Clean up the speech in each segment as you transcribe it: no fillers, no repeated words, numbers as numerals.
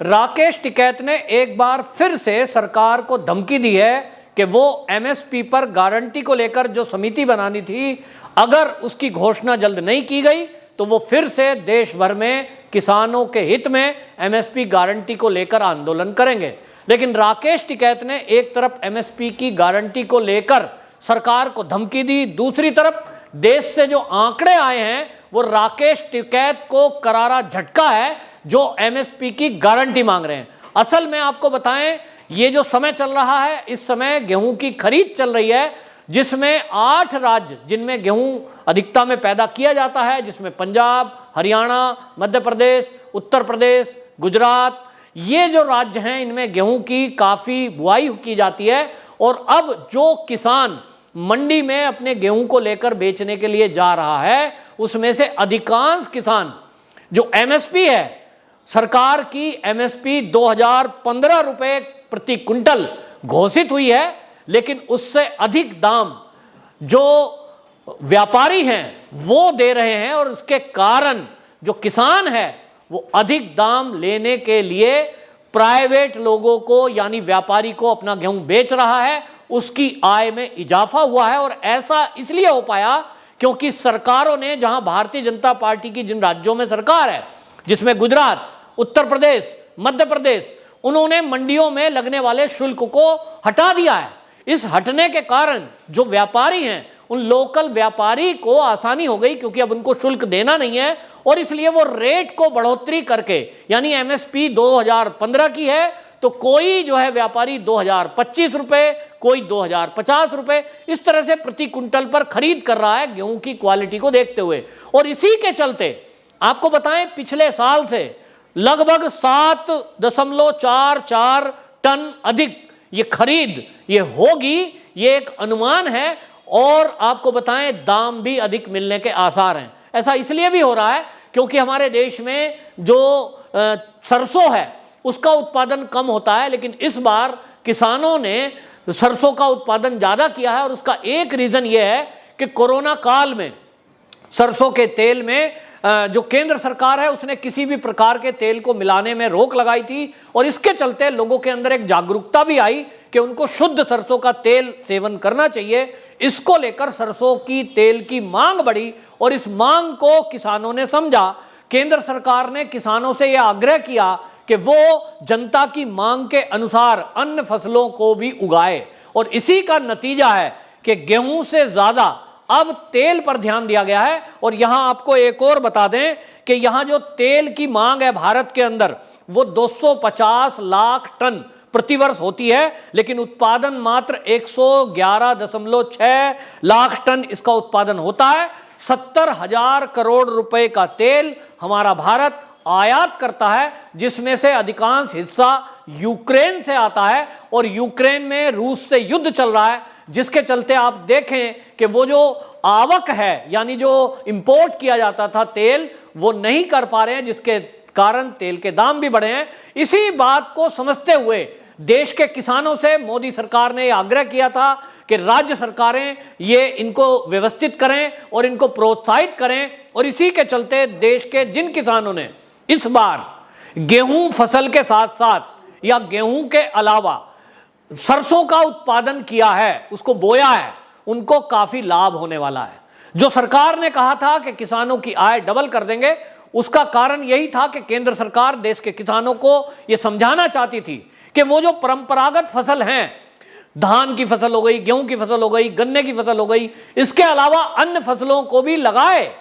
राकेश टिकैत ने एक बार फिर से सरकार को धमकी दी है कि वो एमएसपी पर गारंटी को लेकर जो समिति बनानी थी, अगर उसकी घोषणा जल्द नहीं की गई तो वो फिर से देश भर में किसानों के हित में एमएसपी गारंटी को लेकर आंदोलन करेंगे। लेकिन राकेश टिकैत ने एक तरफ एमएसपी की गारंटी को लेकर सरकार को धमकी दी, दूसरी तरफ देश से जो आंकड़े आए हैं वो राकेश टिकैत को करारा झटका है जो एमएसपी की गारंटी मांग रहे हैं। असल में आपको बताएं, ये जो समय चल रहा है, इस समय गेहूं की खरीद चल रही है, जिसमें 8 राज्य जिनमें गेहूं अधिकता में पैदा किया जाता है, जिसमें पंजाब, हरियाणा, मध्य प्रदेश, उत्तर प्रदेश, गुजरात, ये जो राज्य हैं इनमें गेहूं की काफ़ी बुआई की जाती है। और अब जो किसान मंडी में अपने गेहूं को लेकर बेचने के लिए जा रहा है, उसमें से अधिकांश किसान जो एमएसपी है, सरकार की एमएसपी 2015 रुपए प्रति क्विंटल घोषित हुई है, लेकिन उससे अधिक दाम जो व्यापारी हैं वो दे रहे हैं और उसके कारण जो किसान है वो अधिक दाम लेने के लिए प्राइवेट लोगों को यानी व्यापारी को अपना गेहूं बेच रहा है, उसकी आय में इजाफा हुआ है। और ऐसा इसलिए हो पाया क्योंकि सरकारों ने, जहां भारतीय जनता पार्टी की जिन राज्यों में सरकार है, जिसमें गुजरात, उत्तर प्रदेश, मध्य प्रदेश, उन्होंने मंडियों में लगने वाले शुल्क को हटा दिया है। इस हटने के कारण जो व्यापारी हैं, उन लोकल व्यापारी को आसानी हो गई क्योंकि अब उनको शुल्क देना नहीं है और इसलिए वो रेट को बढ़ोतरी करके, यानी एमएसपी 2015 की है तो कोई जो है व्यापारी 2025 रुपए, कोई 2050 रुपए, इस तरह से प्रति क्विंटल पर खरीद कर रहा है गेहूं की क्वालिटी को देखते हुए। और इसी के चलते आपको बताएं, पिछले साल से लगभग 7.44 टन अधिक ये खरीद ये होगी, ये एक अनुमान है। और आपको बताएं, दाम भी अधिक मिलने के आसार हैं। ऐसा इसलिए भी हो रहा है क्योंकि हमारे देश में जो सरसों है उसका उत्पादन कम होता है, लेकिन इस बार किसानों ने सरसों का उत्पादन ज़्यादा किया है। और उसका एक रीज़न ये है कि कोरोना काल में सरसों के तेल में जो केंद्र सरकार है उसने किसी भी प्रकार के तेल को मिलाने में रोक लगाई थी और इसके चलते लोगों के अंदर एक जागरूकता भी आई कि उनको शुद्ध सरसों का तेल सेवन करना चाहिए। इसको लेकर सरसों की तेल की मांग बढ़ी और इस मांग को किसानों ने समझा। केंद्र सरकार ने किसानों से यह आग्रह किया कि वो जनता की मांग के अनुसार अन्य फसलों को भी उगाए और इसी का नतीजा है कि गेहूं से ज्यादा अब तेल पर ध्यान दिया गया है। और यहां आपको एक और बता दें कि यहां जो तेल की मांग है भारत के अंदर वो 250 लाख टन प्रतिवर्ष होती है, लेकिन उत्पादन मात्र 111.6 लाख टन इसका उत्पादन होता है। 70,000 करोड़ रुपए का तेल हमारा भारत आयात करता है, जिसमें से अधिकांश हिस्सा यूक्रेन से आता है और यूक्रेन में रूस से युद्ध चल रहा है, जिसके चलते आप देखें कि वो जो आवक है यानी जो इंपोर्ट किया जाता था तेल वो नहीं कर पा रहे हैं, जिसके कारण तेल के दाम भी बढ़े हैं। इसी बात को समझते हुए देश के किसानों से मोदी सरकार ने आग्रह किया था कि राज्य सरकारें ये इनको व्यवस्थित करें और इनको प्रोत्साहित करें। और इसी के चलते देश के जिन किसानों ने इस बार गेहूं फसल के साथ साथ या गेहूं के अलावा सरसों का उत्पादन किया है, उसको बोया है, उनको काफी लाभ होने वाला है। जो सरकार ने कहा था कि किसानों की आय डबल कर देंगे, उसका कारण यही था कि केंद्र सरकार देश के किसानों को यह समझाना चाहती थी कि वो जो परंपरागत फसल हैं, धान की फसल हो गई, गेहूं की फसल हो गई, गन्ने की फसल हो गई, इसके अलावा अन्य फसलों को भी लगाए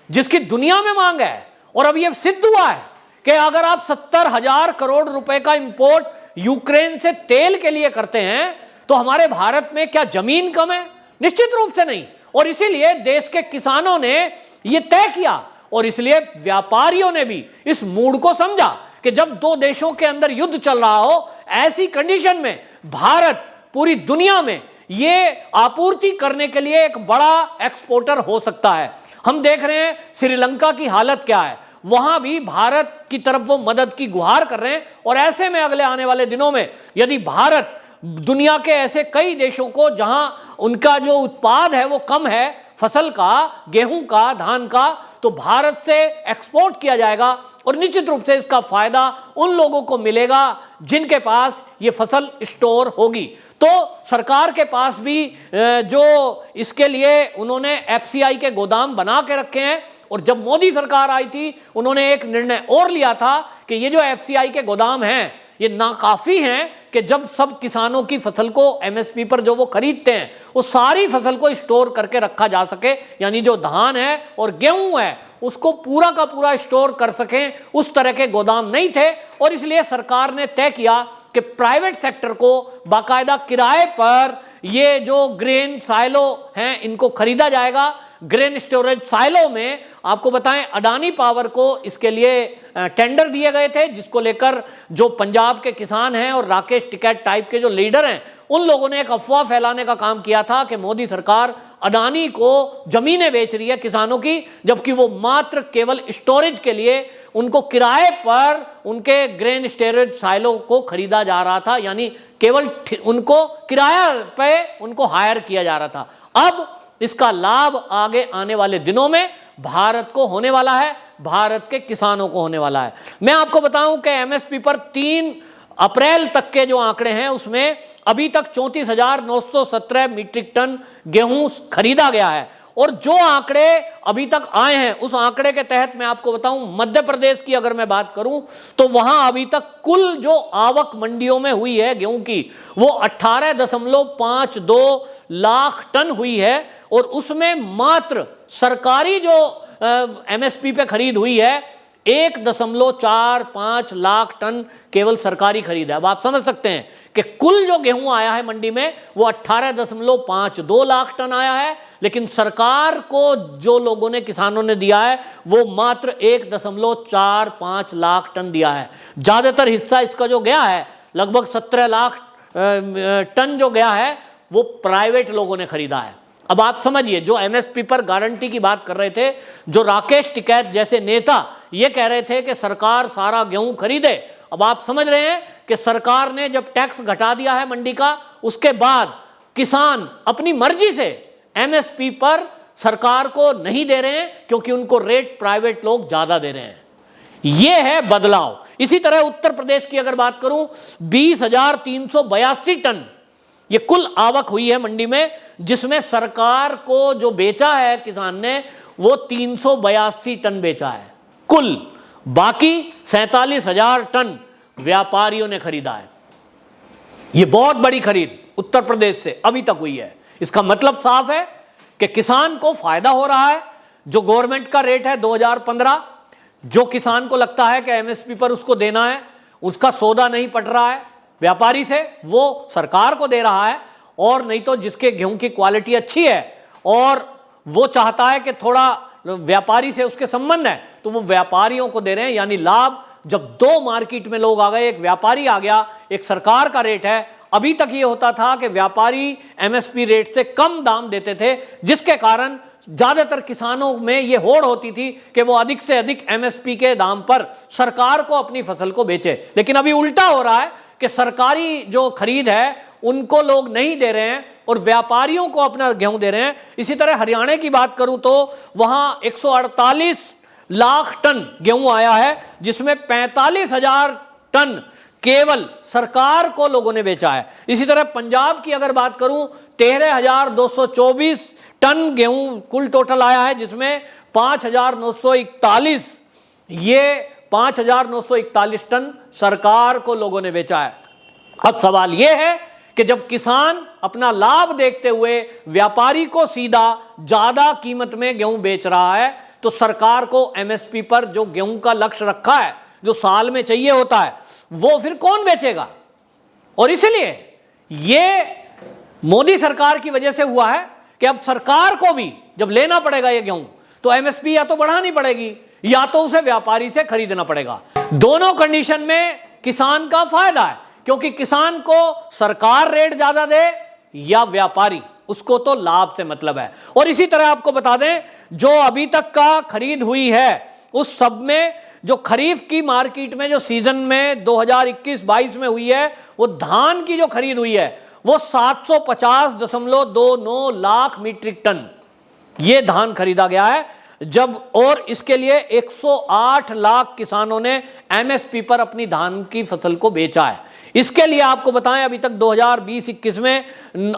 जिसकी दुनिया में मांग है। और अब यह सिद्ध हुआ है कि अगर आप 70,000 करोड़ रुपए का इंपोर्ट यूक्रेन से तेल के लिए करते हैं तो हमारे भारत में क्या जमीन कम है? निश्चित रूप से नहीं। और इसीलिए देश के किसानों ने यह तय किया और इसलिए व्यापारियों ने भी इस मूड को समझा कि जब दो देशों के अंदर युद्ध चल रहा हो, ऐसी कंडीशन में भारत पूरी दुनिया में ये आपूर्ति करने के लिए एक बड़ा एक्सपोर्टर हो सकता है। हम देख रहे हैं श्रीलंका की हालत क्या है, वहां भी भारत की तरफ वो मदद की गुहार कर रहे हैं। और ऐसे में अगले आने वाले दिनों में यदि भारत दुनिया के ऐसे कई देशों को जहां उनका जो उत्पाद है वो कम है, फसल का, गेहूं का, धान का, तो भारत से एक्सपोर्ट किया जाएगा और निश्चित रूप से इसका फायदा उन लोगों को मिलेगा जिनके पास ये फसल स्टोर होगी। तो सरकार के पास भी जो इसके लिए उन्होंने एफसीआई के गोदाम बना के रखे हैं, और जब मोदी सरकार आई थी उन्होंने एक निर्णय और लिया था कि ये जो एफसीआई के गोदाम हैं ये नाकाफी हैं कि जब सब किसानों की फसल को एमएसपी पर जो वो खरीदते हैं वो सारी फसल को स्टोर करके रखा जा सके, यानी जो धान है और गेहूं है उसको पूरा का पूरा स्टोर कर सकें, उस तरह के गोदाम नहीं थे। और इसलिए सरकार ने तय किया कि प्राइवेट सेक्टर को बाकायदा किराए पर ये जो ग्रेन साइलो हैं इनको खरीदा जाएगा। ग्रेन स्टोरेज साइलो में आपको बताएं अडानी पावर को इसके लिए टेंडर दिए गए थे, जिसको लेकर जो पंजाब के किसान हैं और राकेश टिकैत टाइप के जो लीडर हैं उन लोगों ने एक अफवाह फैलाने का काम किया था कि मोदी सरकार अडानी को जमीनें बेच रही है किसानों की, जबकि वो मात्र केवल स्टोरेज के लिए उनको किराए पर उनके ग्रेन स्टोरेज साइलो को खरीदा जा रहा था, यानी केवल उनको किराया पे उनको हायर किया जा रहा था। अब इसका लाभ आगे आने वाले दिनों में भारत को होने वाला है, भारत के किसानों को होने वाला है। मैं आपको बताऊं कि एमएसपी पर 3 अप्रैल तक के जो आंकड़े हैं उसमें अभी तक 34,917 मीट्रिक टन गेहूं खरीदा गया है, और जो आंकड़े अभी तक आए हैं उस आंकड़े के तहत मैं आपको बताऊं मध्य प्रदेश की अगर मैं बात करूं तो वहां अभी तक कुल जो आवक मंडियों में हुई है गेहूं की वो 18.52 लाख टन हुई है, और उसमें मात्र सरकारी जो एमएसपी पे खरीद हुई है 1.45 लाख टन केवल सरकारी खरीद है। अब आप समझ सकते हैं कि कुल जो गेहूं आया है मंडी में वो 18.52 लाख टन आया है, लेकिन सरकार को जो लोगों ने किसानों ने दिया है वो मात्र 1.45 लाख टन दिया है। ज्यादातर हिस्सा इसका जो गया है लगभग 17 लाख टन जो गया है वो प्राइवेट लोगों ने खरीदा है। अब आप समझिए, जो एमएसपी पर गारंटी की बात कर रहे थे, जो राकेश टिकैत जैसे नेता ये कह रहे थे कि सरकार सारा गेहूं खरीदे, अब आप समझ रहे हैं कि सरकार ने जब टैक्स घटा दिया है मंडी का उसके बाद किसान अपनी मर्जी से एमएसपी पर सरकार को नहीं दे रहे हैं क्योंकि उनको रेट प्राइवेट लोग ज्यादा दे रहे हैं। यह है बदलाव। इसी तरह उत्तर प्रदेश की अगर बात करूं 20,382 टन ये कुल आवक हुई है मंडी में, जिसमें सरकार को जो बेचा है किसान ने वो 382 टन बेचा है कुल, बाकी 47,000 टन व्यापारियों ने खरीदा है। ये बहुत बड़ी खरीद उत्तर प्रदेश से अभी तक हुई है। इसका मतलब साफ है कि किसान को फायदा हो रहा है। जो गवर्नमेंट का रेट है 2015, जो किसान को लगता है कि एमएसपी पर उसको देना है, उसका सौदा नहीं पट रहा है व्यापारी से, वो सरकार को दे रहा है। और नहीं तो जिसके गेहूं की क्वालिटी अच्छी है और वो चाहता है कि थोड़ा व्यापारी से उसके संबंध है तो वो व्यापारियों को दे रहे हैं, यानी लाभ। जब 2 मार्केट में लोग आ गए, एक व्यापारी आ गया, एक सरकार का रेट है। अभी तक ये होता था कि व्यापारी एमएसपी रेट से कम दाम देते थे, जिसके कारण ज्यादातर किसानों में ये होड़ होती थी कि वो अधिक से अधिक एमएसपी के दाम पर सरकार को अपनी फसल को बेचे। लेकिन अभी उल्टा हो रहा है कि सरकारी जो खरीद है उनको लोग नहीं दे रहे हैं और व्यापारियों को अपना गेहूं दे रहे हैं। इसी तरह हरियाणा की बात करूं तो वहां 148 लाख टन गेहूं आया है, जिसमें 45,000 टन केवल सरकार को लोगों ने बेचा है। इसी तरह पंजाब की अगर बात करूं 13,224 टन गेहूं कुल टोटल आया है, जिसमें 5,941 टन सरकार को लोगों ने बेचा है। अब सवाल यह है कि जब किसान अपना लाभ देखते हुए व्यापारी को सीधा ज्यादा कीमत में गेहूं बेच रहा है तो सरकार को एमएसपी पर जो गेहूं का लक्ष्य रखा है, जो साल में चाहिए होता है, वो फिर कौन बेचेगा। और इसलिए ये मोदी सरकार की वजह से हुआ है कि अब सरकार को भी जब लेना पड़ेगा ये गेहूं तो एमएसपी या तो बढ़ानी पड़ेगी या तो उसे व्यापारी से खरीदना पड़ेगा। दोनों कंडीशन में किसान का फायदा है, क्योंकि किसान को सरकार रेट ज्यादा दे या व्यापारी, उसको तो लाभ से मतलब है। और इसी तरह आपको बता दें, जो अभी तक का खरीद हुई है उस सब में जो खरीफ की मार्केट में जो सीजन में 2021-22 में हुई है, वो धान की जो खरीद हुई है वो 750.29 लाख मीट्रिक टन ये धान खरीदा गया है जब, और इसके लिए 108 लाख किसानों ने एमएसपी पर अपनी धान की फसल को बेचा है। इसके लिए आपको बताएं अभी तक 2020-21 में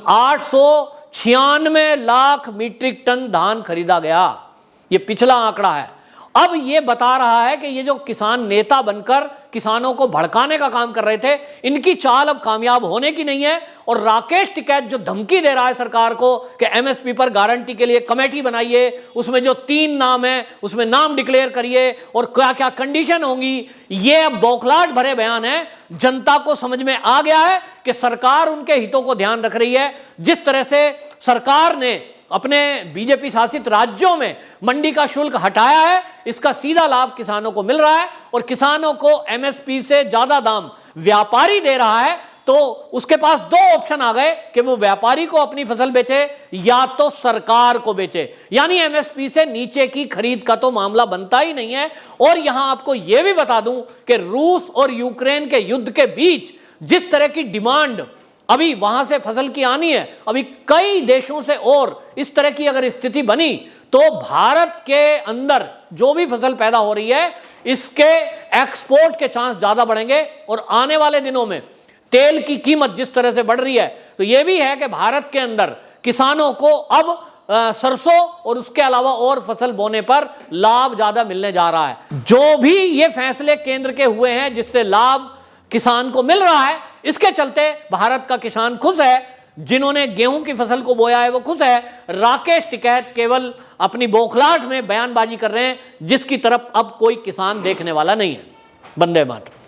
896 लाख मीट्रिक टन धान खरीदा गया। ये पिछला आंकड़ा है। अब ये बता रहा है कि ये जो किसान नेता बनकर किसानों को भड़काने का काम कर रहे थे, इनकी चाल अब कामयाब होने की नहीं है। और राकेश टिकैत जो धमकी दे रहा है सरकार को कि एमएसपी पर गारंटी के लिए कमेटी बनाइए, उसमें जो 3 नाम है उसमें नाम डिक्लेयर करिए और क्या क्या कंडीशन होंगी, ये अब बौखलाहट भरे बयान है। जनता को समझ में आ गया है कि सरकार उनके हितों को ध्यान रख रही है। जिस तरह से सरकार ने अपने बीजेपी शासित राज्यों में मंडी का शुल्क हटाया है, इसका सीधा लाभ किसानों को मिल रहा है और किसानों को एमएसपी से ज्यादा दाम व्यापारी दे रहा है। तो उसके पास 2 ऑप्शन आ गए कि वो व्यापारी को अपनी फसल बेचे या तो सरकार को बेचे, यानी एमएसपी से नीचे की खरीद का तो मामला बनता ही नहीं है। और यहां आपको यह भी बता दूं कि रूस और यूक्रेन के युद्ध के बीच जिस तरह की डिमांड अभी वहां से फसल की आनी है, अभी कई देशों से, और इस तरह की अगर स्थिति बनी तो भारत के अंदर जो भी फसल पैदा हो रही है इसके एक्सपोर्ट के चांस ज्यादा बढ़ेंगे। और आने वाले दिनों में तेल की कीमत जिस तरह से बढ़ रही है, तो यह भी है कि भारत के अंदर किसानों को अब सरसों और उसके अलावा और फसल बोने पर लाभ ज्यादा मिलने जा रहा है। जो भी ये फैसले केंद्र के हुए हैं जिससे लाभ किसान को मिल रहा है, इसके चलते भारत का किसान खुश है। जिन्होंने गेहूं की फसल को बोया है वो खुश है। राकेश टिकैत केवल अपनी बौखलाहट में बयानबाजी कर रहे हैं जिसकी तरफ अब कोई किसान देखने वाला नहीं है। वंदे मातरम।